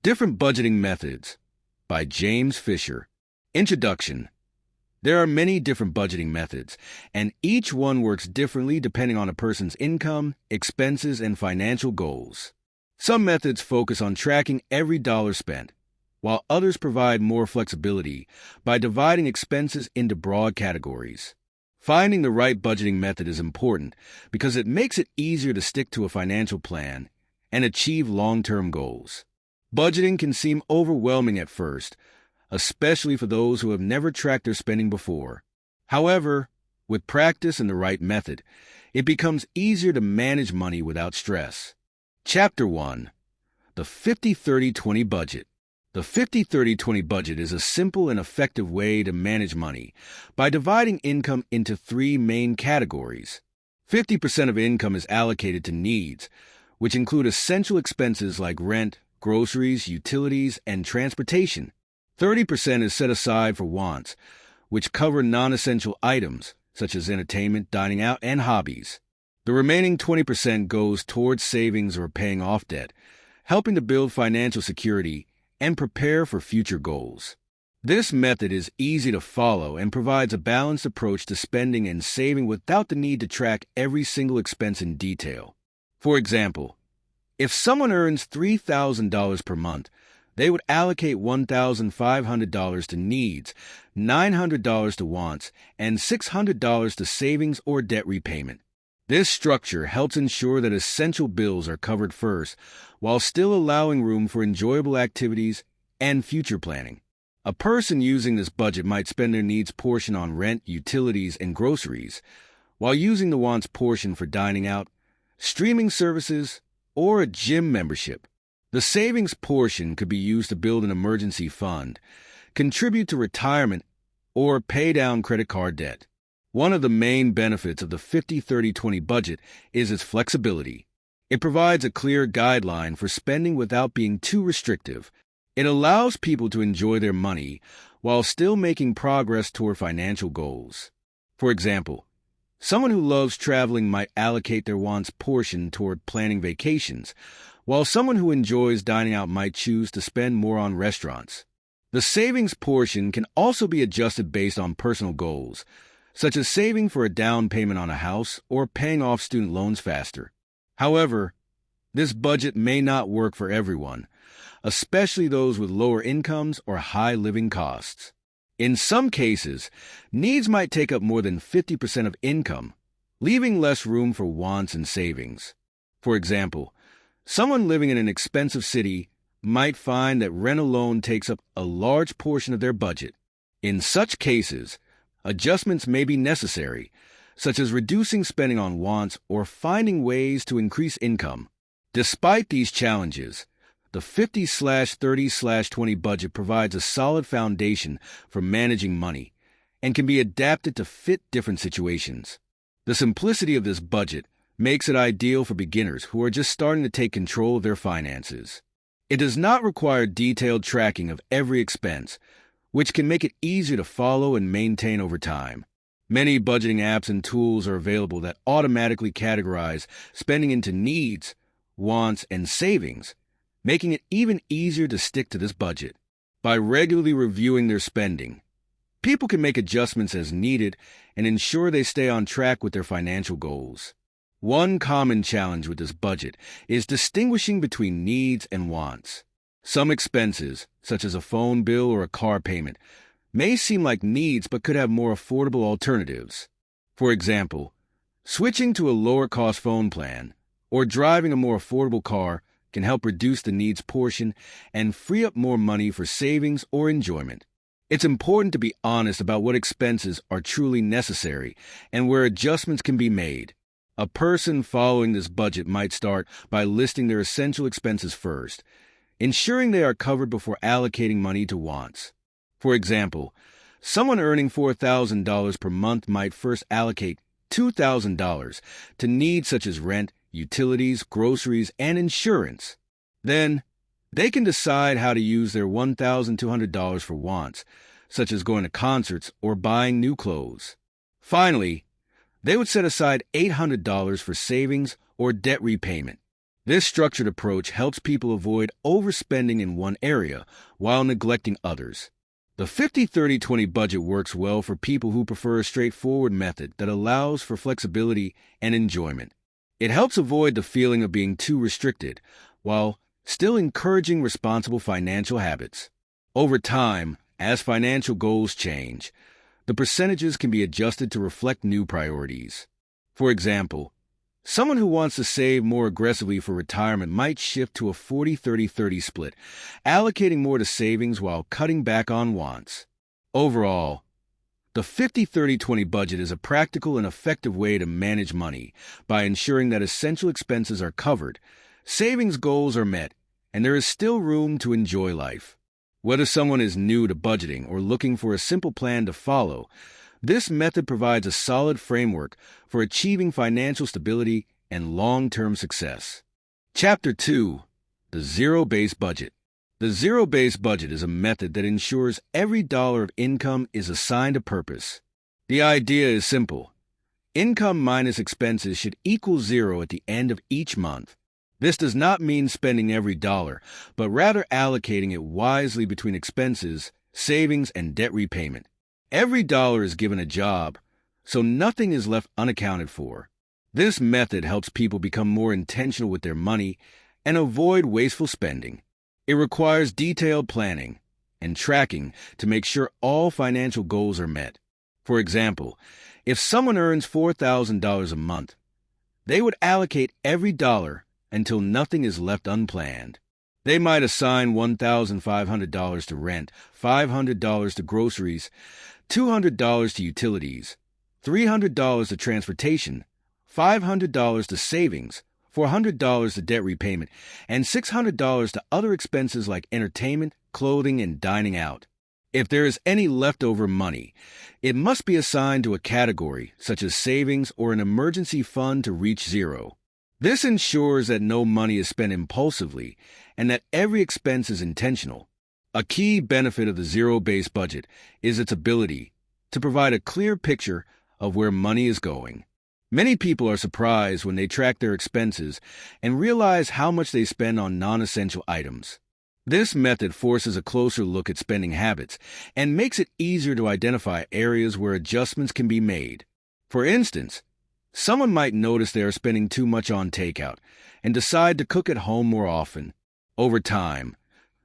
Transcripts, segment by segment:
Different Budgeting Methods by James Fisher. Introduction. There are many different budgeting methods, and each one works differently depending on a person's income, expenses, and financial goals. Some methods focus on tracking every dollar spent, while others provide more flexibility by dividing expenses into broad categories. Finding the right budgeting method is important because it makes it easier to stick to a financial plan and achieve long-term goals. Budgeting can seem overwhelming at first, especially for those who have never tracked their spending before. However, with practice and the right method, it becomes easier to manage money without stress. Chapter 1. The 50-30-20 Budget. The 50-30-20 budget is a simple and effective way to manage money by dividing income into three main categories. 50% of income is allocated to needs, which include essential expenses like rent, groceries, utilities, and transportation. 30% is set aside for wants, which cover non-essential items, such as entertainment, dining out, and hobbies. The remaining 20% goes towards savings or paying off debt, helping to build financial security and prepare for future goals. This method is easy to follow and provides a balanced approach to spending and saving without the need to track every single expense in detail. For example, if someone earns $3,000 per month, they would allocate $1,500 to needs, $900 to wants, and $600 to savings or debt repayment. This structure helps ensure that essential bills are covered first, while still allowing room for enjoyable activities and future planning. A person using this budget might spend their needs portion on rent, utilities, and groceries, while using the wants portion for dining out, streaming services, or a gym membership. The savings portion could be used to build an emergency fund, contribute to retirement, or pay down credit card debt. One of the main benefits of the 50-30-20 budget is its flexibility. It provides a clear guideline for spending without being too restrictive. It allows people to enjoy their money while still making progress toward financial goals. For example, someone who loves traveling might allocate their wants portion toward planning vacations, while someone who enjoys dining out might choose to spend more on restaurants. The savings portion can also be adjusted based on personal goals, such as saving for a down payment on a house or paying off student loans faster. However, this budget may not work for everyone, especially those with lower incomes or high living costs. In some cases, needs might take up more than 50% of income, leaving less room for wants and savings. For example, someone living in an expensive city might find that rent alone takes up a large portion of their budget. In such cases, adjustments may be necessary, such as reducing spending on wants or finding ways to increase income. Despite these challenges, the 50-30-20 budget provides a solid foundation for managing money and can be adapted to fit different situations. The simplicity of this budget makes it ideal for beginners who are just starting to take control of their finances. It does not require detailed tracking of every expense, which can make it easier to follow and maintain over time. Many budgeting apps and tools are available that automatically categorize spending into needs, wants, and savings, making it even easier to stick to this budget. By regularly reviewing their spending, people can make adjustments as needed and ensure they stay on track with their financial goals. One common challenge with this budget is distinguishing between needs and wants. Some expenses, such as a phone bill or a car payment, may seem like needs but could have more affordable alternatives. For example, switching to a lower-cost phone plan or driving a more affordable car can help reduce the needs portion and free up more money for savings or enjoyment. It's important to be honest about what expenses are truly necessary and where adjustments can be made. A person following this budget might start by listing their essential expenses first, ensuring they are covered before allocating money to wants. For example, someone earning $4,000 per month might first allocate $2,000 to needs such as rent, utilities, groceries, and insurance. Then, they can decide how to use their $1,200 for wants, such as going to concerts or buying new clothes. Finally, they would set aside $800 for savings or debt repayment. This structured approach helps people avoid overspending in one area while neglecting others. The 50-30-20 budget works well for people who prefer a straightforward method that allows for flexibility and enjoyment. It helps avoid the feeling of being too restricted while still encouraging responsible financial habits. Over time, as financial goals change, the percentages can be adjusted to reflect new priorities. For example, someone who wants to save more aggressively for retirement might shift to a 40-30-30 split, allocating more to savings while cutting back on wants. Overall, the 50-30-20 budget is a practical and effective way to manage money by ensuring that essential expenses are covered, savings goals are met, and there is still room to enjoy life. Whether someone is new to budgeting or looking for a simple plan to follow, this method provides a solid framework for achieving financial stability and long-term success. Chapter 2. The Zero-Based Budget. The zero-based budget is a method that ensures every dollar of income is assigned a purpose. The idea is simple. Income minus expenses should equal zero at the end of each month. This does not mean spending every dollar, but rather allocating it wisely between expenses, savings, and debt repayment. Every dollar is given a job, so nothing is left unaccounted for. This method helps people become more intentional with their money and avoid wasteful spending. It requires detailed planning and tracking to make sure all financial goals are met. For example, if someone earns $4,000 a month, they would allocate every dollar until nothing is left unplanned. They might assign $1,500 to rent, $500 to groceries, $200 to utilities, $300 to transportation, $500 to savings, $400 to debt repayment, and $600 to other expenses like entertainment, clothing, and dining out. If there is any leftover money, it must be assigned to a category, such as savings or an emergency fund to reach zero. This ensures that no money is spent impulsively and that every expense is intentional. A key benefit of the zero-based budget is its ability to provide a clear picture of where money is going. Many people are surprised when they track their expenses and realize how much they spend on non-essential items. This method forces a closer look at spending habits and makes it easier to identify areas where adjustments can be made. For instance, someone might notice they are spending too much on takeout and decide to cook at home more often. Over time,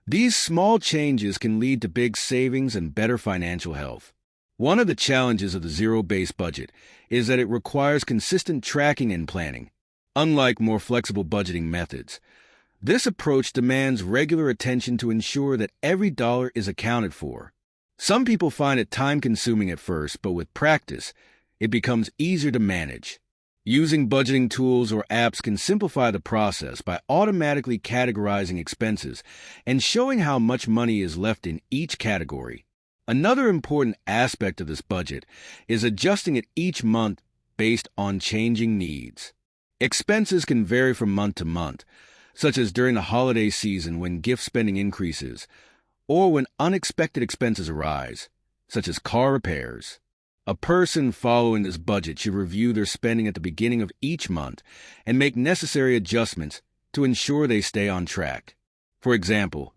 these small changes can lead to big savings and better financial health. One of the challenges of the zero-based budget is that it requires consistent tracking and planning. Unlike more flexible budgeting methods, this approach demands regular attention to ensure that every dollar is accounted for. Some people find it time-consuming at first, but with practice, it becomes easier to manage. Using budgeting tools or apps can simplify the process by automatically categorizing expenses and showing how much money is left in each category. Another important aspect of this budget is adjusting it each month based on changing needs. Expenses can vary from month to month, such as during the holiday season when gift spending increases, or when unexpected expenses arise, such as car repairs. A person following this budget should review their spending at the beginning of each month and make necessary adjustments to ensure they stay on track. For example,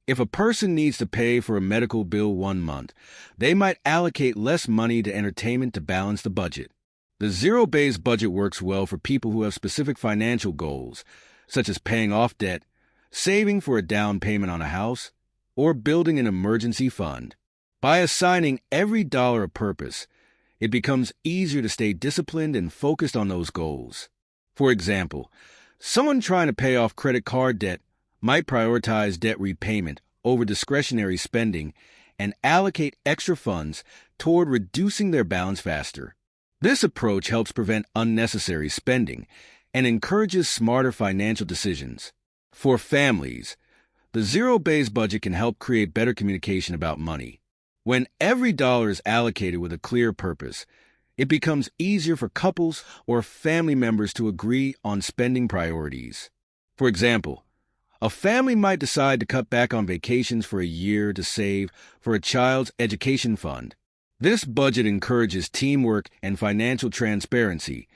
if a person needs to pay for a medical bill one month, they might allocate less money to entertainment to balance the budget. The zero-based budget works well for people who have specific financial goals, such as paying off debt, saving for a down payment on a house, or building an emergency fund. By assigning every dollar a purpose, it becomes easier to stay disciplined and focused on those goals. For example, someone trying to pay off credit card debt might prioritize debt repayment over discretionary spending and allocate extra funds toward reducing their balance faster. This approach helps prevent unnecessary spending and encourages smarter financial decisions. For families, the zero-based budget can help create better communication about money. When every dollar is allocated with a clear purpose, it becomes easier for couples or family members to agree on spending priorities. For example, a family might decide to cut back on vacations for a year to save for a child's education fund. This budget encourages teamwork and financial transparency,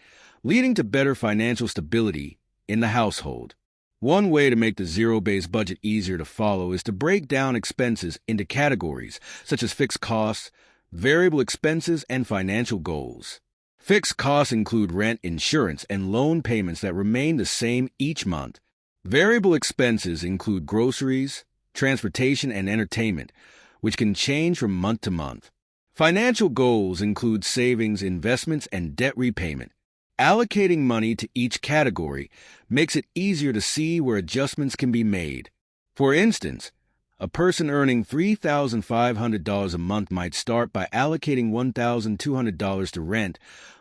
leading to better financial stability in the household. One way to make the zero-based budget easier to follow is to break down expenses into categories such as fixed costs, variable expenses, and financial goals. Fixed costs include rent, insurance, and loan payments that remain the same each month. Variable expenses include groceries, transportation, and entertainment, which can change from month to month. Financial goals include savings, investments, and debt repayment. Allocating money to each category makes it easier to see where adjustments can be made. For instance, a person earning $3,500 a month might start by allocating $1,200 to rent,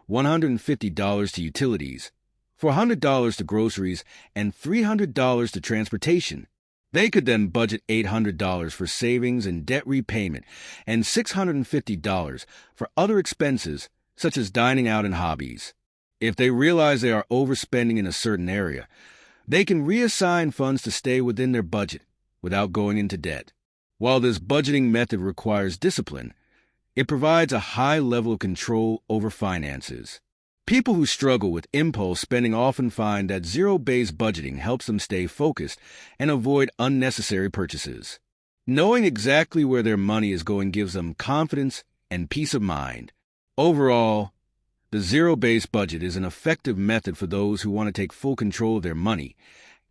$150 to utilities, $400 to groceries, and $300 to transportation. They could then budget $800 for savings and debt repayment and $650 for other expenses such as dining out and hobbies. If they realize they are overspending in a certain area, they can reassign funds to stay within their budget without going into debt. While this budgeting method requires discipline, it provides a high level of control over finances. People who struggle with impulse spending often find that zero-based budgeting helps them stay focused and avoid unnecessary purchases. Knowing exactly where their money is going gives them confidence and peace of mind. Overall, the zero-based budget is an effective method for those who want to take full control of their money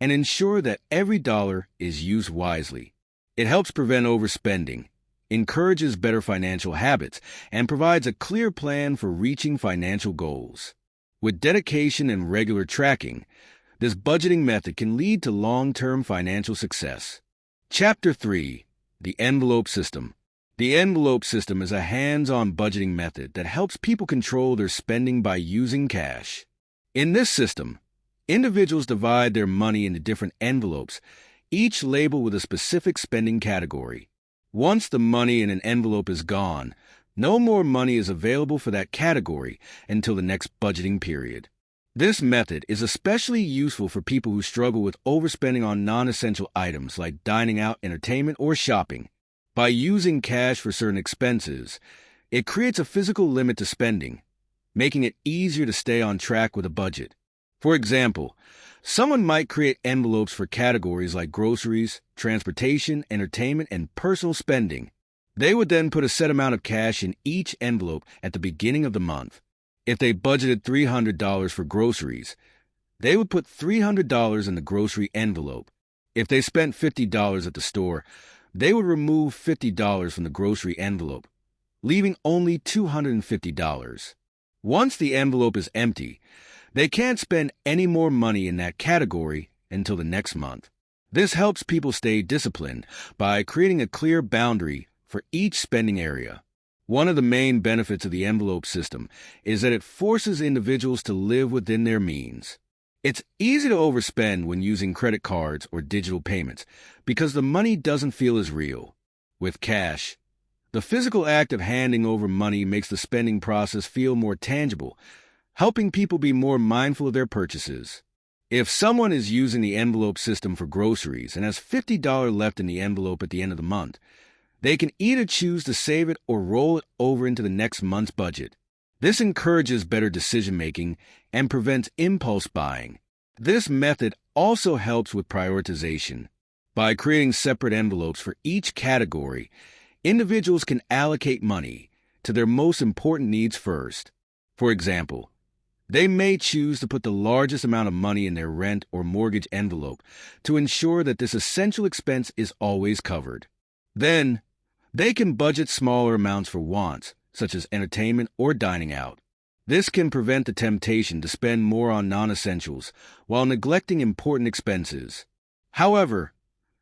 and ensure that every dollar is used wisely. It helps prevent overspending, encourages better financial habits, and provides a clear plan for reaching financial goals. With dedication and regular tracking, this budgeting method can lead to long-term financial success. Chapter 3. The Envelope System. The envelope system is a hands-on budgeting method that helps people control their spending by using cash. In this system, individuals divide their money into different envelopes, each labeled with a specific spending category. Once the money in an envelope is gone, no more money is available for that category until the next budgeting period. This method is especially useful for people who struggle with overspending on non-essential items like dining out, entertainment, or shopping. By using cash for certain expenses, it creates a physical limit to spending, making it easier to stay on track with a budget. For example, someone might create envelopes for categories like groceries, transportation, entertainment, and personal spending. They would then put a set amount of cash in each envelope at the beginning of the month. If they budgeted $300 for groceries, they would put $300 in the grocery envelope. If they spent $50 at the store, they would remove $50 from the grocery envelope, leaving only $250. Once the envelope is empty, they can't spend any more money in that category until the next month. This helps people stay disciplined by creating a clear boundary for each spending area. One of the main benefits of the envelope system is that it forces individuals to live within their means. It's easy to overspend when using credit cards or digital payments because the money doesn't feel as real. With cash, the physical act of handing over money makes the spending process feel more tangible, helping people be more mindful of their purchases. If someone is using the envelope system for groceries and has $50 left in the envelope at the end of the month, they can either choose to save it or roll it over into the next month's budget. This encourages better decision-making and prevents impulse buying. This method also helps with prioritization. By creating separate envelopes for each category, individuals can allocate money to their most important needs first. For example, they may choose to put the largest amount of money in their rent or mortgage envelope to ensure that this essential expense is always covered. Then, they can budget smaller amounts for wants, such as entertainment or dining out. This can prevent the temptation to spend more on non-essentials while neglecting important expenses. However,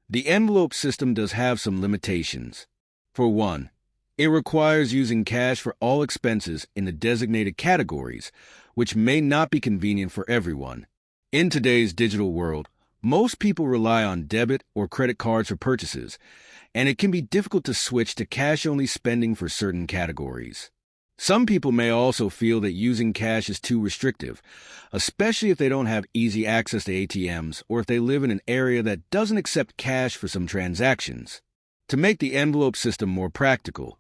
the envelope system does have some limitations. For one, it requires using cash for all expenses in the designated categories, which may not be convenient for everyone. In today's digital world, most people rely on debit or credit cards for purchases, and it can be difficult to switch to cash-only spending for certain categories. Some people may also feel that using cash is too restrictive, especially if they don't have easy access to ATMs or if they live in an area that doesn't accept cash for some transactions. To make the envelope system more practical,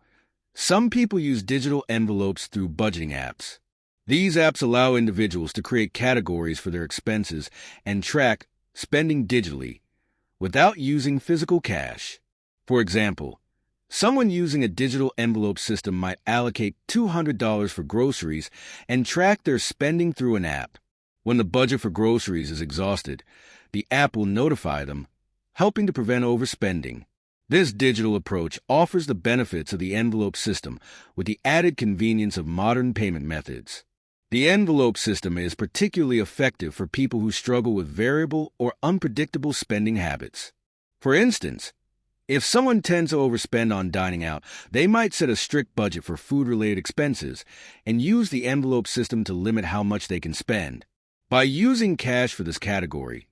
some people use digital envelopes through budgeting apps. These apps allow individuals to create categories for their expenses and track spending digitally, without using physical cash. For example, someone using a digital envelope system might allocate $200 for groceries and track their spending through an app. When the budget for groceries is exhausted, the app will notify them, helping to prevent overspending. This digital approach offers the benefits of the envelope system with the added convenience of modern payment methods. The envelope system is particularly effective for people who struggle with variable or unpredictable spending habits. For instance, if someone tends to overspend on dining out, they might set a strict budget for food-related expenses and use the envelope system to limit how much they can spend. By using cash for this category,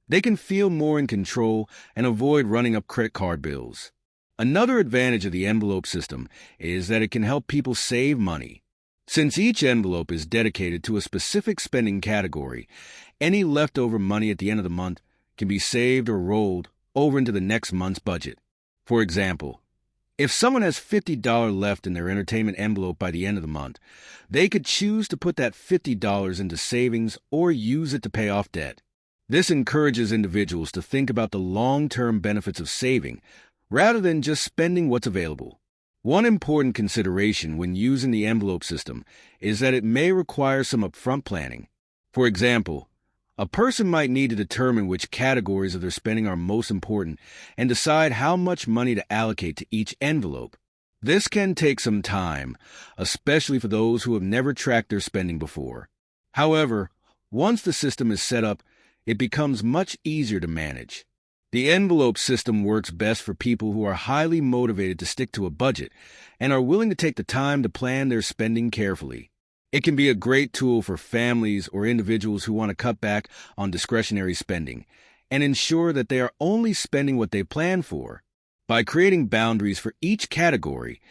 they can feel more in control and avoid running up credit card bills. Another advantage of the envelope system is that it can help people save money. Since each envelope is dedicated to a specific spending category, any leftover money at the end of the month can be saved or rolled over into the next month's budget. For example, if someone has $50 left in their entertainment envelope by the end of the month, they could choose to put that $50 into savings or use it to pay off debt. This encourages individuals to think about the long-term benefits of saving rather than just spending what's available. One important consideration when using the envelope system is that it may require some upfront planning. For example, a person might need to determine which categories of their spending are most important and decide how much money to allocate to each envelope. This can take some time, especially for those who have never tracked their spending before. However, once the system is set up, it becomes much easier to manage. The envelope system works best for people who are highly motivated to stick to a budget and are willing to take the time to plan their spending carefully. It can be a great tool for families or individuals who want to cut back on discretionary spending and ensure that they are only spending what they plan for. By creating boundaries for each category,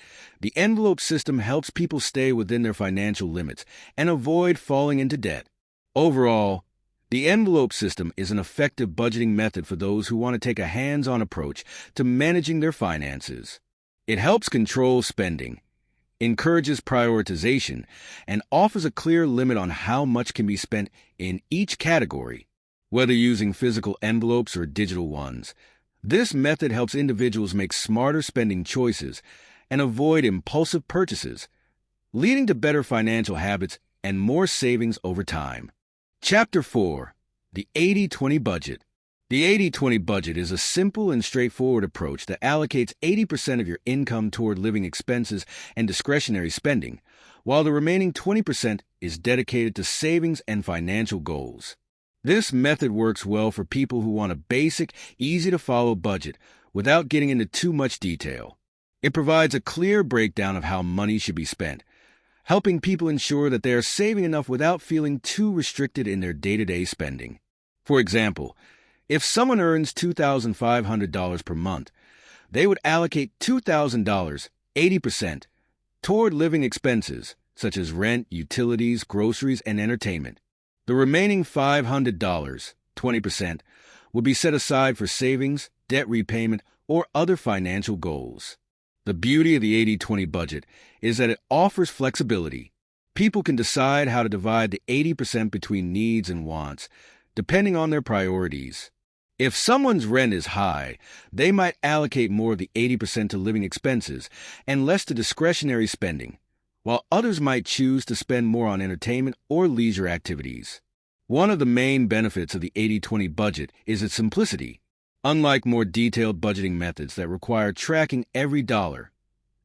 the envelope system helps people stay within their financial limits and avoid falling into debt. Overall, the envelope system is an effective budgeting method for those who want to take a hands-on approach to managing their finances. It helps control spending, encourages prioritization, and offers a clear limit on how much can be spent in each category. Whether using physical envelopes or digital ones, this method helps individuals make smarter spending choices and avoid impulsive purchases, leading to better financial habits and more savings over time. Chapter 4. The 80-20 Budget. The 80-20 budget is a simple and straightforward approach that allocates 80% of your income toward living expenses and discretionary spending, while the remaining 20% is dedicated to savings and financial goals. This method works well for people who want a basic, easy-to-follow budget without getting into too much detail. It provides a clear breakdown of how money should be spent, helping people ensure that they are saving enough without feeling too restricted in their day-to-day spending. For example, if someone earns $2,500 per month, they would allocate $2,000, 80%, toward living expenses, such as rent, utilities, groceries, and entertainment. The remaining $500, 20%, would be set aside for savings, debt repayment, or other financial goals. The beauty of the 80-20 budget is that it offers flexibility. People can decide how to divide the 80% between needs and wants, depending on their priorities. If someone's rent is high, they might allocate more of the 80% to living expenses and less to discretionary spending, while others might choose to spend more on entertainment or leisure activities. One of the main benefits of the 80-20 budget is its simplicity. Unlike more detailed budgeting methods that require tracking every dollar,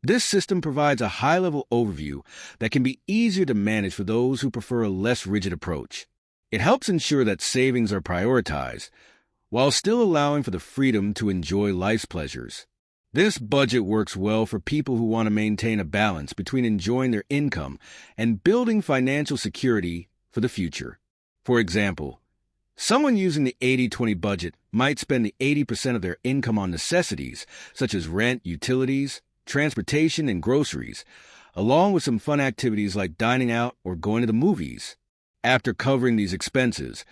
this system provides a high-level overview that can be easier to manage for those who prefer a less rigid approach. It helps ensure that savings are prioritized, while still allowing for the freedom to enjoy life's pleasures. This budget works well for people who want to maintain a balance between enjoying their income and building financial security for the future. For example, someone using the 80-20 budget might spend the 80% of their income on necessities, such as rent, utilities, transportation, and groceries, along with some fun activities like dining out or going to the movies. After covering these expenses,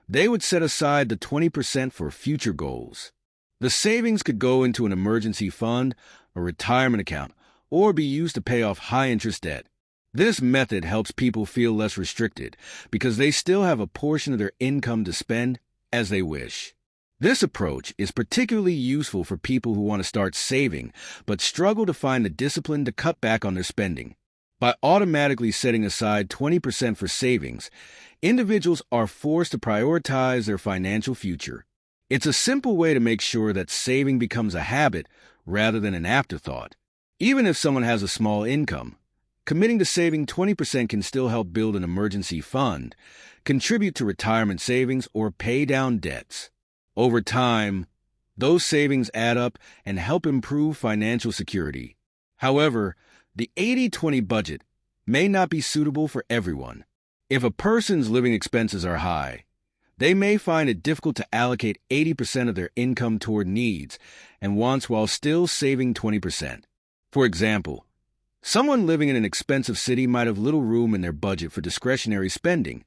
they would set aside the 20% for future goals. The savings could go into an emergency fund, a retirement account, or be used to pay off high-interest debt. This method helps people feel less restricted because they still have a portion of their income to spend as they wish. This approach is particularly useful for people who want to start saving but struggle to find the discipline to cut back on their spending. By automatically setting aside 20% for savings, individuals are forced to prioritize their financial future. It's a simple way to make sure that saving becomes a habit rather than an afterthought. Even if someone has a small income, committing to saving 20% can still help build an emergency fund, contribute to retirement savings, or pay down debts. Over time, those savings add up and help improve financial security. However, the 80-20 budget may not be suitable for everyone. If a person's living expenses are high, they may find it difficult to allocate 80% of their income toward needs and wants while still saving 20%. For example, someone living in an expensive city might have little room in their budget for discretionary spending,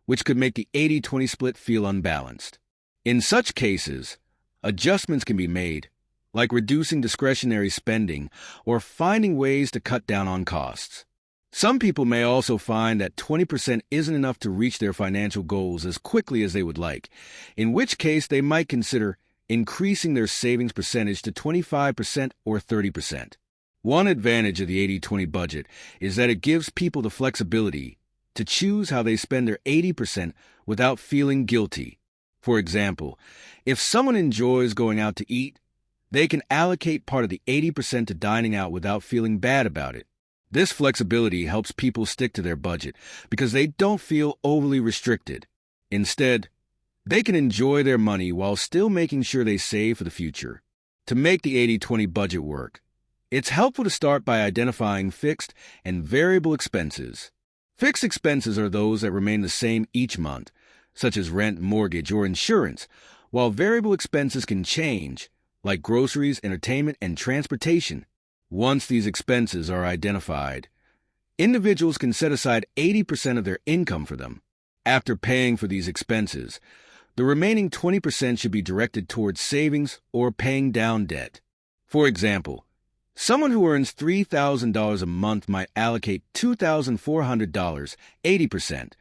which could make the 80-20 split feel unbalanced. In such cases, adjustments can be made, like reducing discretionary spending or finding ways to cut down on costs. Some people may also find that 20% isn't enough to reach their financial goals as quickly as they would like, in which case they might consider increasing their savings percentage to 25% or 30%. One advantage of the 80-20 budget is that it gives people the flexibility to choose how they spend their 80% without feeling guilty. For example, if someone enjoys going out to eat, they can allocate part of the 80% to dining out without feeling bad about it. This flexibility helps people stick to their budget because they don't feel overly restricted. Instead, they can enjoy their money while still making sure they save for the future. To make the 80-20 budget work, it's helpful to start by identifying fixed and variable expenses. Fixed expenses are those that remain the same each month, such as rent, mortgage, or insurance, while variable expenses can change, like groceries, entertainment, and transportation. Once these expenses are identified, individuals can set aside 80% of their income for them. After paying for these expenses, the remaining 20% should be directed towards savings or paying down debt. For example, someone who earns $3,000 a month might allocate $2,400, 80%,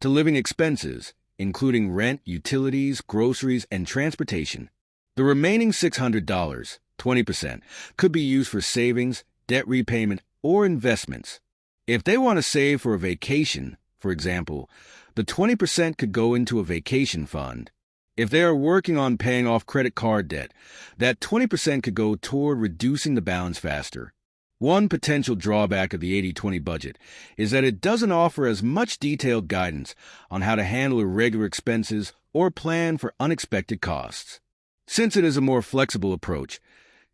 to living expenses, including rent, utilities, groceries, and transportation. The remaining $600, 20%, could be used for savings, debt repayment, or investments. If they want to save for a vacation, for example, the 20% could go into a vacation fund. If they are working on paying off credit card debt, that 20% could go toward reducing the balance faster. One potential drawback of the 80-20 budget is that it doesn't offer as much detailed guidance on how to handle irregular expenses or plan for unexpected costs. Since it is a more flexible approach,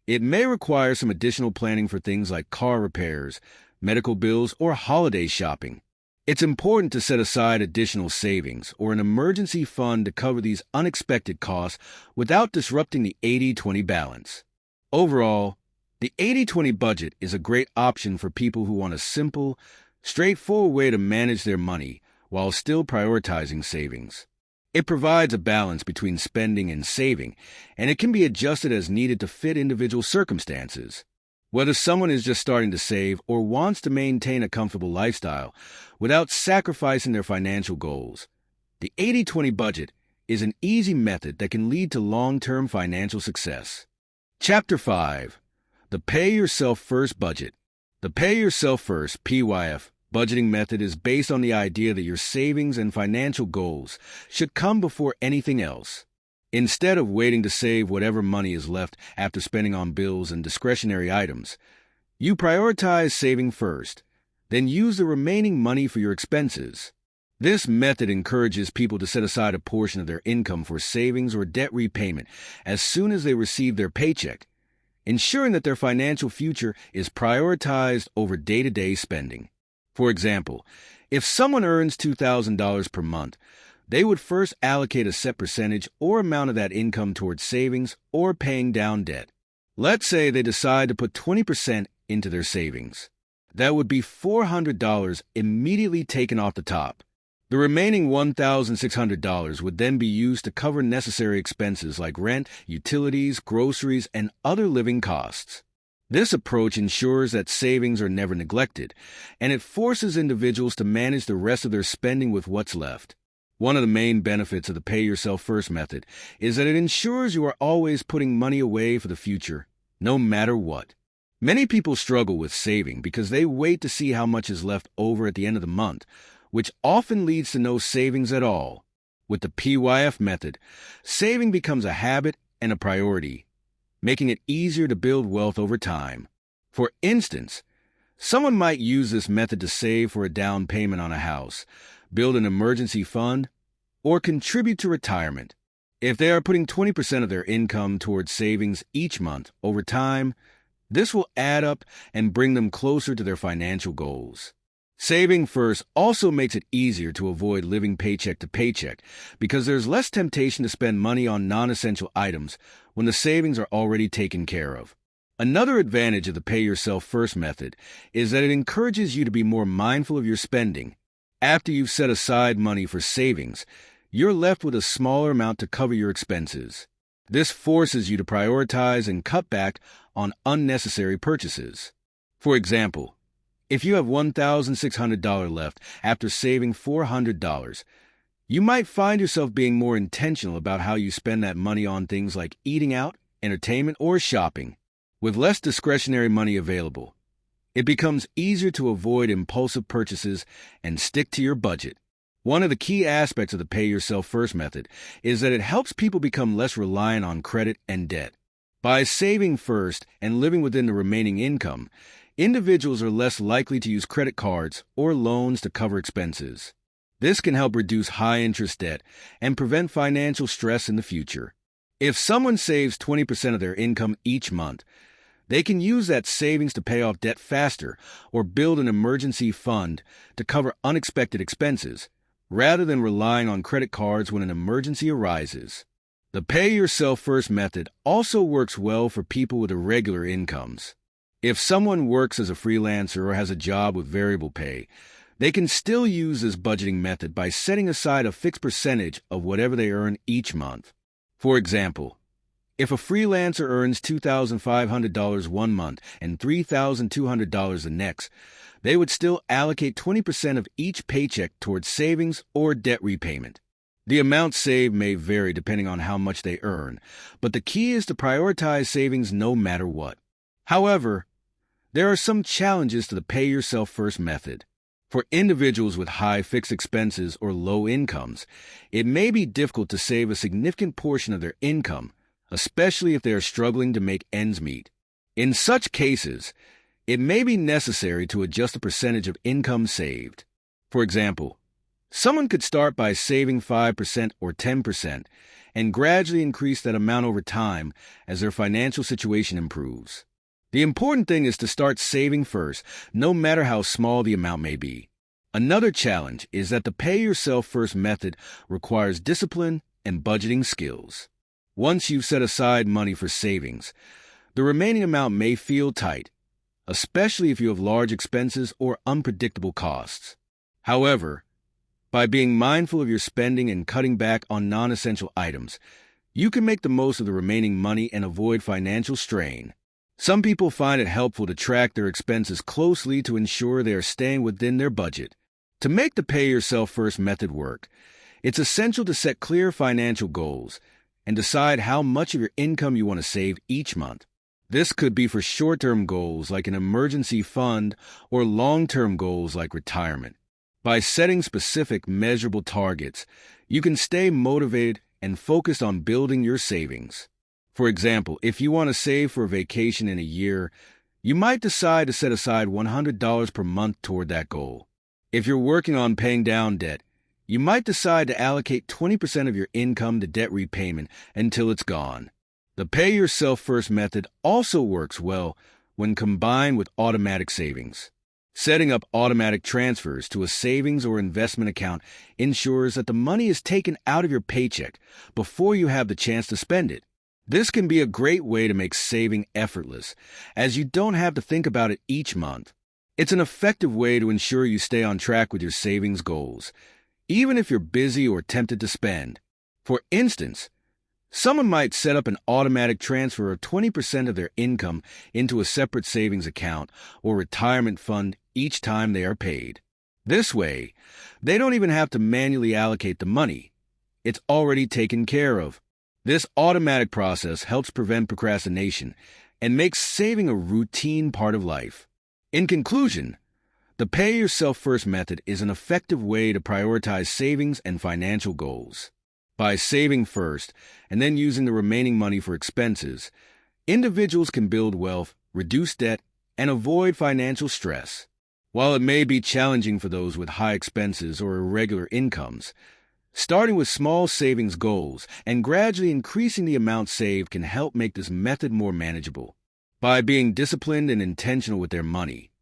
it may require some additional planning for things like car repairs, medical bills, or holiday shopping. It's important to set aside additional savings or an emergency fund to cover these unexpected costs without disrupting the 80-20 balance. Overall, the 80-20 budget is a great option for people who want a simple, straightforward way to manage their money while still prioritizing savings. It provides a balance between spending and saving, and it can be adjusted as needed to fit individual circumstances. Whether someone is just starting to save or wants to maintain a comfortable lifestyle without sacrificing their financial goals, the 80-20 budget is an easy method that can lead to long-term financial success. Chapter 5. The Pay Yourself First Budget. The Pay Yourself First, PYF, budgeting method is based on the idea that your savings and financial goals should come before anything else. Instead of waiting to save whatever money is left after spending on bills and discretionary items, you prioritize saving first, then use the remaining money for your expenses. This method encourages people to set aside a portion of their income for savings or debt repayment as soon as they receive their paycheck, ensuring that their financial future is prioritized over day-to-day spending. For example, if someone earns $2,000 per month, they would first allocate a set percentage or amount of that income towards savings or paying down debt. Let's say they decide to put 20% into their savings. That would be $400 immediately taken off the top. The remaining $1,600 would then be used to cover necessary expenses like rent, utilities, groceries, and other living costs. This approach ensures that savings are never neglected, and it forces individuals to manage the rest of their spending with what's left. One of the main benefits of the Pay Yourself First method is that it ensures you are always putting money away for the future, no matter what. Many people struggle with saving because they wait to see how much is left over at the end of the month, which often leads to no savings at all. With the PYF method, saving becomes a habit and a priority, making it easier to build wealth over time. For instance, someone might use this method to save for a down payment on a house, build an emergency fund, or contribute to retirement. If they are putting 20% of their income towards savings each month, over time, this will add up and bring them closer to their financial goals. Saving first also makes it easier to avoid living paycheck to paycheck because there's less temptation to spend money on non-essential items when the savings are already taken care of. Another advantage of the Pay Yourself First method is that it encourages you to be more mindful of your spending. After you've set aside money for savings, you're left with a smaller amount to cover your expenses. This forces you to prioritize and cut back on unnecessary purchases. For example, if you have $1,600 left after saving $400, you might find yourself being more intentional about how you spend that money on things like eating out, entertainment, or shopping. With less discretionary money available, it becomes easier to avoid impulsive purchases and stick to your budget. One of the key aspects of the Pay Yourself First method is that it helps people become less reliant on credit and debt. By saving first and living within the remaining income, individuals are less likely to use credit cards or loans to cover expenses. This can help reduce high-interest debt and prevent financial stress in the future. If someone saves 20% of their income each month, they can use that savings to pay off debt faster or build an emergency fund to cover unexpected expenses, rather than relying on credit cards when an emergency arises. The Pay Yourself First method also works well for people with irregular incomes. If someone works as a freelancer or has a job with variable pay, they can still use this budgeting method by setting aside a fixed percentage of whatever they earn each month. For example, if a freelancer earns $2,500 one month and $3,200 the next, they would still allocate 20% of each paycheck towards savings or debt repayment. The amount saved may vary depending on how much they earn, but the key is to prioritize savings no matter what. However, there are some challenges to the Pay Yourself First method. For individuals with high fixed expenses or low incomes, it may be difficult to save a significant portion of their income, especially if they are struggling to make ends meet. In such cases, it may be necessary to adjust the percentage of income saved. For example, someone could start by saving 5% or 10% and gradually increase that amount over time as their financial situation improves. The important thing is to start saving first, no matter how small the amount may be. Another challenge is that the Pay Yourself First method requires discipline and budgeting skills. Once you've set aside money for savings, the remaining amount may feel tight, especially if you have large expenses or unpredictable costs. However, by being mindful of your spending and cutting back on non-essential items, you can make the most of the remaining money and avoid financial strain. Some people find it helpful to track their expenses closely to ensure they are staying within their budget. To make the Pay Yourself First method work, it's essential to set clear financial goals and decide how much of your income you want to save each month. This could be for short-term goals like an emergency fund or long-term goals like retirement. By setting specific, measurable targets, you can stay motivated and focused on building your savings. For example, if you want to save for a vacation in a year, you might decide to set aside $100 per month toward that goal. If you're working on paying down debt, you might decide to allocate 20% of your income to debt repayment until it's gone. The Pay Yourself First method also works well when combined with automatic savings. Setting up automatic transfers to a savings or investment account ensures that the money is taken out of your paycheck before you have the chance to spend it. This can be a great way to make saving effortless, as you don't have to think about it each month. It's an effective way to ensure you stay on track with your savings goals, even if you're busy or tempted to spend. For instance, someone might set up an automatic transfer of 20% of their income into a separate savings account or retirement fund each time they are paid. This way, they don't even have to manually allocate the money. It's already taken care of. This automatic process helps prevent procrastination and makes saving a routine part of life. In conclusion, the Pay Yourself First method is an effective way to prioritize savings and financial goals. By saving first and then using the remaining money for expenses, individuals can build wealth, reduce debt, and avoid financial stress. While it may be challenging for those with high expenses or irregular incomes, starting with small savings goals and gradually increasing the amount saved can help make this method more manageable. By being disciplined and intentional with their money,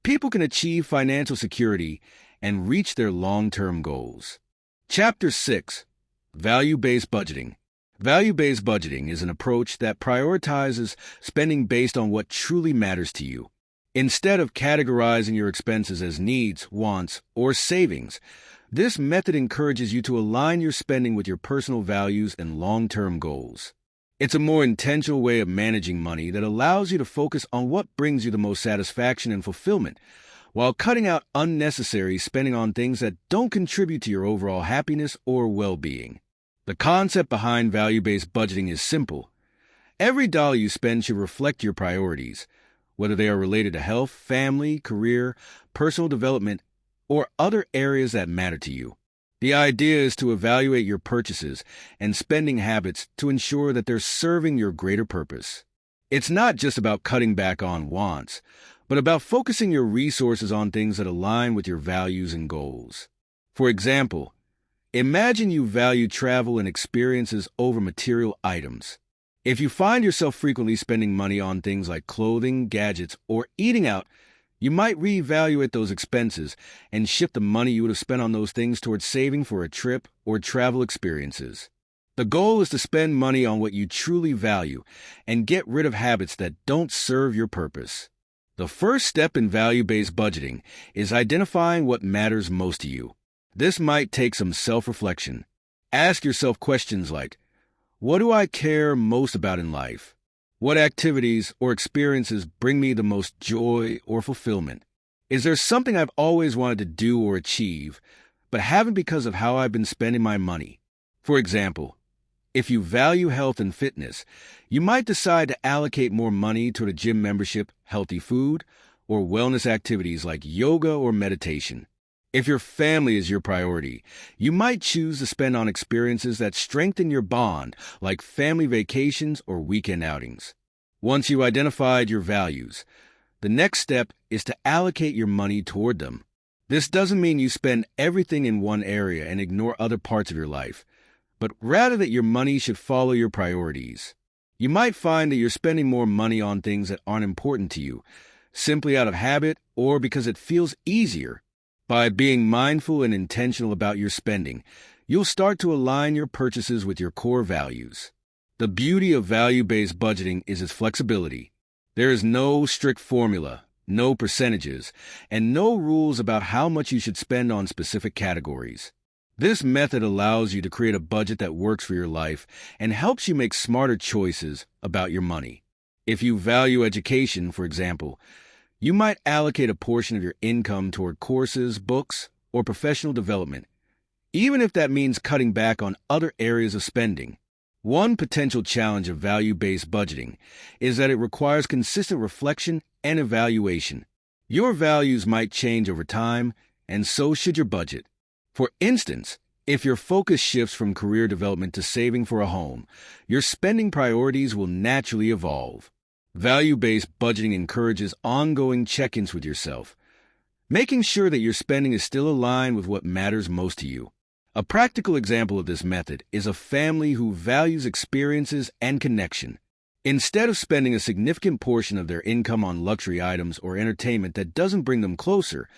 people can achieve financial security and reach their long-term goals. Chapter 6. Value-Based Budgeting. Value-based budgeting is an approach that prioritizes spending based on what truly matters to you. Instead of categorizing your expenses as needs, wants, or savings, this method encourages you to align your spending with your personal values and long-term goals. It's a more intentional way of managing money that allows you to focus on what brings you the most satisfaction and fulfillment, while cutting out unnecessary spending on things that don't contribute to your overall happiness or well-being. The concept behind value-based budgeting is simple. Every dollar you spend should reflect your priorities, whether they are related to health, family, career, personal development, or other areas that matter to you. The idea is to evaluate your purchases and spending habits to ensure that they're serving your greater purpose. It's not just about cutting back on wants, but about focusing your resources on things that align with your values and goals. For example, imagine you value travel and experiences over material items. If you find yourself frequently spending money on things like clothing, gadgets, or eating out, you might reevaluate those expenses and shift the money you would have spent on those things towards saving for a trip or travel experiences. The goal is to spend money on what you truly value and get rid of habits that don't serve your purpose. The first step in value-based budgeting is identifying what matters most to you. This might take some self-reflection. Ask yourself questions like, what do I care most about in life? What activities or experiences bring me the most joy or fulfillment? Is there something I've always wanted to do or achieve, but haven't because of how I've been spending my money? For example, if you value health and fitness, you might decide to allocate more money toward a gym membership, healthy food, or wellness activities like yoga or meditation. If your family is your priority, you might choose to spend on experiences that strengthen your bond, like family vacations or weekend outings. Once you've identified your values, the next step is to allocate your money toward them. This doesn't mean you spend everything in one area and ignore other parts of your life, but rather that your money should follow your priorities. You might find that you're spending more money on things that aren't important to you, simply out of habit or because it feels easier. By being mindful and intentional about your spending, you'll start to align your purchases with your core values. The beauty of value-based budgeting is its flexibility. There is no strict formula, no percentages, and no rules about how much you should spend on specific categories. This method allows you to create a budget that works for your life and helps you make smarter choices about your money. If you value education, for example, you might allocate a portion of your income toward courses, books, or professional development, even if that means cutting back on other areas of spending. One potential challenge of value-based budgeting is that it requires consistent reflection and evaluation. Your values might change over time, and so should your budget. For instance, if your focus shifts from career development to saving for a home, your spending priorities will naturally evolve. Value-based budgeting encourages ongoing check-ins with yourself, making sure that your spending is still aligned with what matters most to you. A practical example of this method is a family who values experiences and connection. Instead of spending a significant portion of their income on luxury items or entertainment that doesn't bring them closer,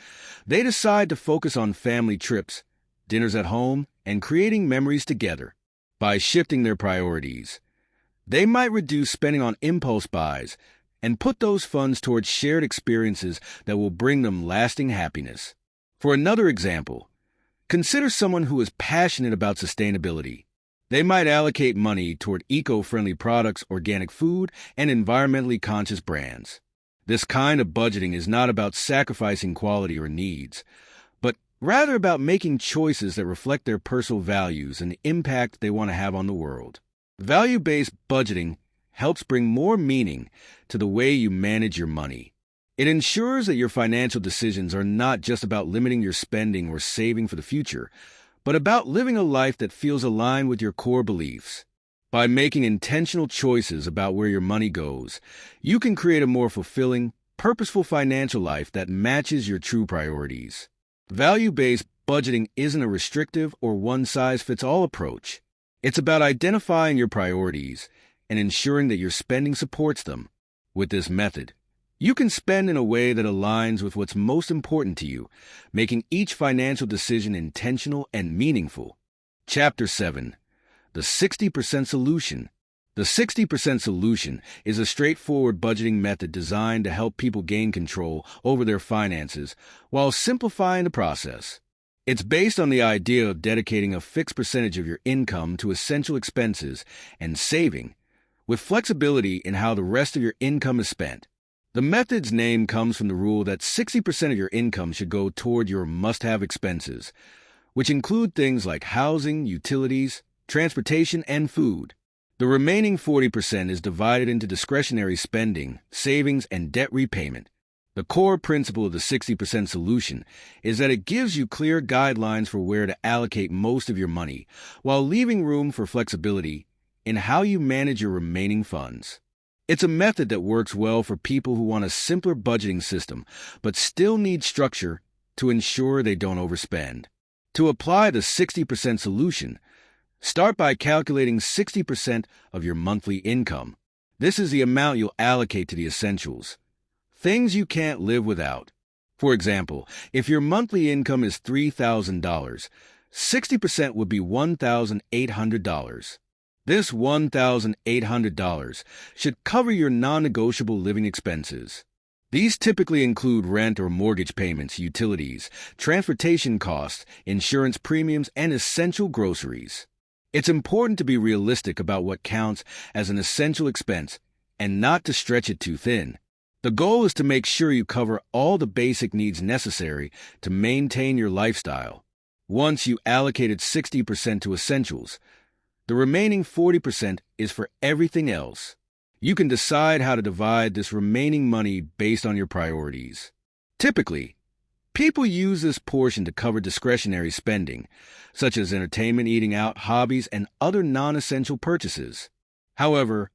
they decide to focus on family trips, dinners at home, and creating memories together. By shifting their priorities, they might reduce spending on impulse buys and put those funds towards shared experiences that will bring them lasting happiness. For another example, consider someone who is passionate about sustainability. They might allocate money toward eco-friendly products, organic food, and environmentally conscious brands. This kind of budgeting is not about sacrificing quality or needs, but rather about making choices that reflect their personal values and the impact they want to have on the world. Value-based budgeting helps bring more meaning to the way you manage your money. It ensures that your financial decisions are not just about limiting your spending or saving for the future, but about living a life that feels aligned with your core beliefs. By making intentional choices about where your money goes, you can create a more fulfilling, purposeful financial life that matches your true priorities. Value-based budgeting isn't a restrictive or one-size-fits-all approach. It's about identifying your priorities and ensuring that your spending supports them. With this method, you can spend in a way that aligns with what's most important to you, making each financial decision intentional and meaningful. Chapter 7. The 60% Solution. The 60% Solution is a straightforward budgeting method designed to help people gain control over their finances while simplifying the process. It's based on the idea of dedicating a fixed percentage of your income to essential expenses and saving, with flexibility in how the rest of your income is spent. The method's name comes from the rule that 60% of your income should go toward your must-have expenses, which include things like housing, utilities, transportation, and food. The remaining 40% is divided into discretionary spending, savings, and debt repayment. The core principle of the 60% Solution is that it gives you clear guidelines for where to allocate most of your money, while leaving room for flexibility in how you manage your remaining funds. It's a method that works well for people who want a simpler budgeting system, but still need structure to ensure they don't overspend. To apply the 60% Solution, start by calculating 60% of your monthly income. This is the amount you'll allocate to the essentials, things you can't live without. For example, if your monthly income is $3,000, 60% would be $1,800. This $1,800 should cover your non-negotiable living expenses. These typically include rent or mortgage payments, utilities, transportation costs, insurance premiums, and essential groceries. It's important to be realistic about what counts as an essential expense and not to stretch it too thin. The goal is to make sure you cover all the basic needs necessary to maintain your lifestyle. Once you allocated 60% to essentials, the remaining 40% is for everything else. You can decide how to divide this remaining money based on your priorities. Typically, people use this portion to cover discretionary spending, such as entertainment, eating out, hobbies, and other non-essential purchases. However,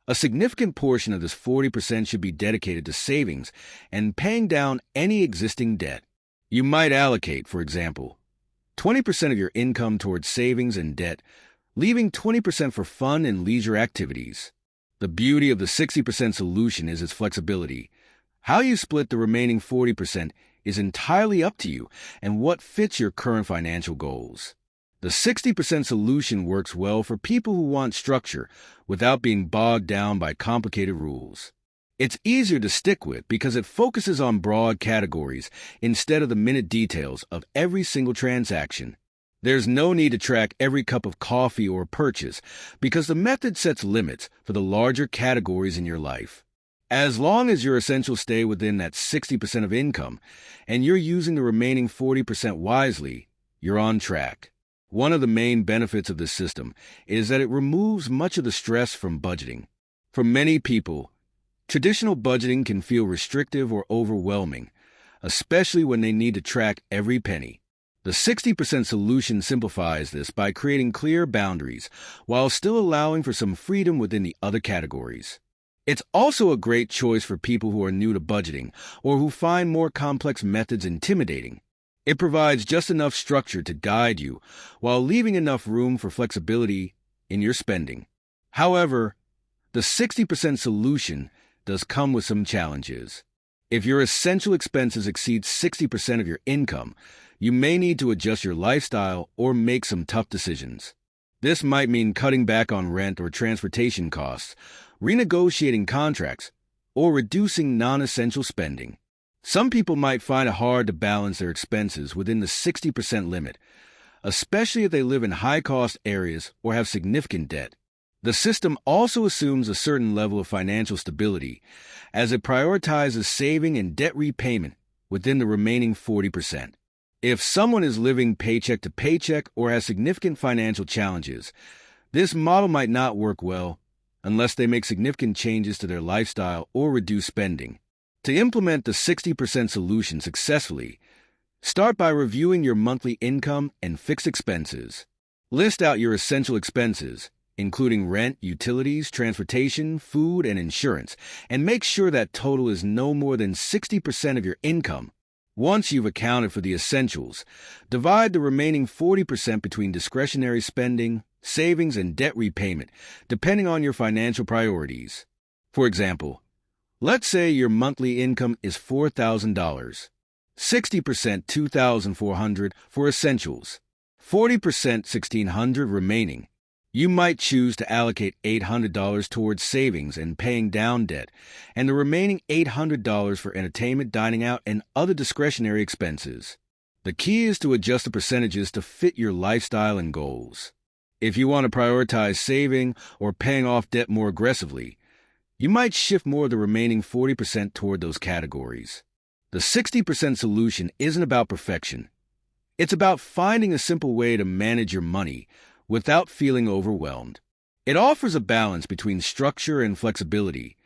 a significant portion of this 40% should be dedicated to savings and paying down any existing debt. You might allocate, for example, 20% of your income towards savings and debt, leaving 20% for fun and leisure activities. The beauty of the 60% Solution is its flexibility. How you split the remaining 40% is entirely up to you and what fits your current financial goals. The 60% Solution works well for people who want structure without being bogged down by complicated rules. It's easier to stick with because it focuses on broad categories instead of the minute details of every single transaction. There's no need to track every cup of coffee or purchase because the method sets limits for the larger categories in your life. As long as your essentials stay within that 60% of income and you're using the remaining 40% wisely, you're on track. One of the main benefits of this system is that it removes much of the stress from budgeting. For many people, traditional budgeting can feel restrictive or overwhelming, especially when they need to track every penny. The 60% Solution simplifies this by creating clear boundaries while still allowing for some freedom within the other categories. It's also a great choice for people who are new to budgeting or who find more complex methods intimidating. It provides just enough structure to guide you while leaving enough room for flexibility in your spending. However, the 60% Solution does come with some challenges. If your essential expenses exceed 60% of your income, you may need to adjust your lifestyle or make some tough decisions. This might mean cutting back on rent or transportation costs, renegotiating contracts, or reducing non-essential spending. Some people might find it hard to balance their expenses within the 60% limit, especially if they live in high-cost areas or have significant debt. The system also assumes a certain level of financial stability, as it prioritizes saving and debt repayment within the remaining 40%. If someone is living paycheck to paycheck or has significant financial challenges, this model might not work well unless they make significant changes to their lifestyle or reduce spending. To implement the 60% solution successfully, start by reviewing your monthly income and fixed expenses. List out your essential expenses, including rent, utilities, transportation, food, and insurance, and make sure that total is no more than 60% of your income. Once you've accounted for the essentials, divide the remaining 40% between discretionary spending, savings, and debt repayment, depending on your financial priorities. For example, let's say your monthly income is $4,000. 60% $2,400 for essentials, 40% $1,600 remaining. You might choose to allocate $800 towards savings and paying down debt, and the remaining $800 for entertainment, dining out, and other discretionary expenses. The key is to adjust the percentages to fit your lifestyle and goals. If you want to prioritize saving or paying off debt more aggressively, you might shift more of the remaining 40% toward those categories. The 60% solution isn't about perfection. It's about finding a simple way to manage your money without feeling overwhelmed. It offers a balance between structure and flexibility,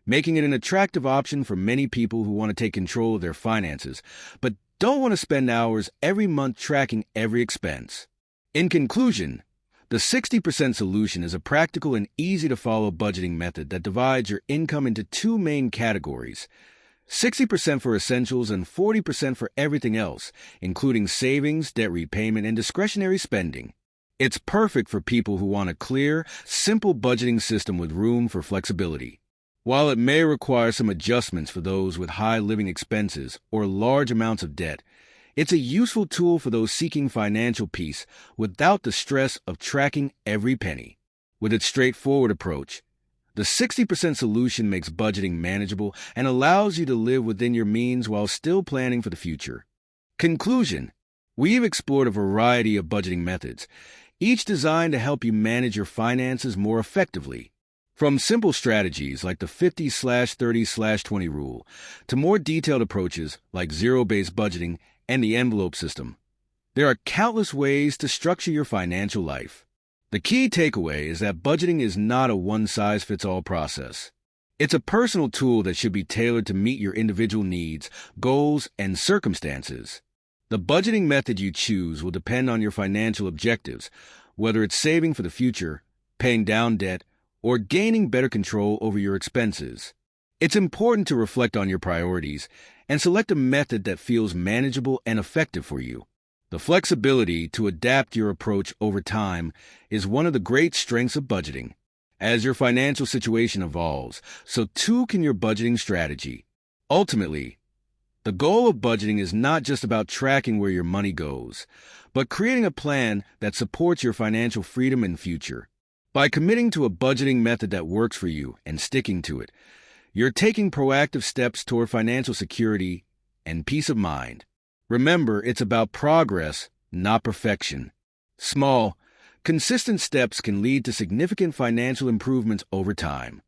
making it an attractive option for many people who want to take control of their finances, but don't want to spend hours every month tracking every expense. In conclusion, the 60% solution is a practical and easy-to-follow budgeting method that divides your income into two main categories: 60% for essentials and 40% for everything else, including savings, debt repayment, and discretionary spending. It's perfect for people who want a clear, simple budgeting system with room for flexibility. While it may require some adjustments for those with high living expenses or large amounts of debt, it's a useful tool for those seeking financial peace without the stress of tracking every penny. With its straightforward approach, the 60% solution makes budgeting manageable and allows you to live within your means while still planning for the future. Conclusion: we've explored a variety of budgeting methods, each designed to help you manage your finances more effectively. From simple strategies like the 50/30/20 rule to more detailed approaches like zero-based budgeting and the envelope system, there are countless ways to structure your financial life. The key takeaway is that budgeting is not a one-size-fits-all process. It's a personal tool that should be tailored to meet your individual needs, goals, and circumstances. The budgeting method you choose will depend on your financial objectives, whether it's saving for the future, paying down debt, or gaining better control over your expenses. It's important to reflect on your priorities and select a method that feels manageable and effective for you. The flexibility to adapt your approach over time is one of the great strengths of budgeting. As your financial situation evolves, so too can your budgeting strategy. Ultimately, the goal of budgeting is not just about tracking where your money goes, but creating a plan that supports your financial freedom and future. By committing to a budgeting method that works for you and sticking to it, you're taking proactive steps toward financial security and peace of mind. Remember, it's about progress, not perfection. Small, consistent steps can lead to significant financial improvements over time.